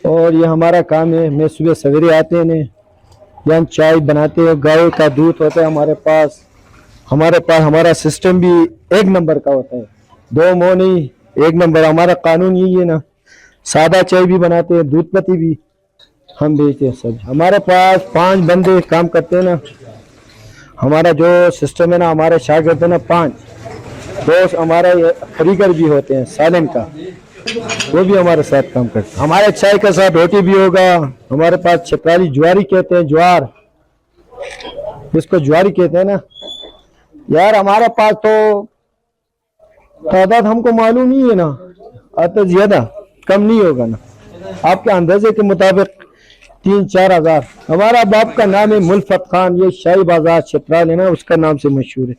और ये हमारा काम है। मैं सुबह सवेरे आते हैं यहाँ चाय बनाते हैं, गाय का दूध होता है हमारे पास। हमारा सिस्टम भी एक नंबर का होता है, दो मोह नहीं, एक नंबर। हमारा कानून यही है ना, सादा चाय भी बनाते हैं, दूध पत्ती भी हम बेचते हैं सब। हमारे पास 5 बंदे काम करते हैं ना। हमारा जो सिस्टम है ना, हमारे शागिर्द है ना 5 दोस्त हमारे खरीगर भी होते हैं सालन का, वो भी हमारे साथ काम करते हैं। हमारे चाय के साथ रोटी भी होगा। हमारे पास छित्राली ज्वारी कहते हैं, ज्वार जिसको ज्वारी कहते हैं ना यार। हमारे पास तो तादाद हमको मालूम ही है ना, तो ज्यादा कम नहीं होगा ना, आपके अंदाजे के मुताबिक 3-4 हजार। हमारा बाप का नाम है मनफात खान, ये शाही बाजार चित्राल है ना, उसका नाम से मशहूर है।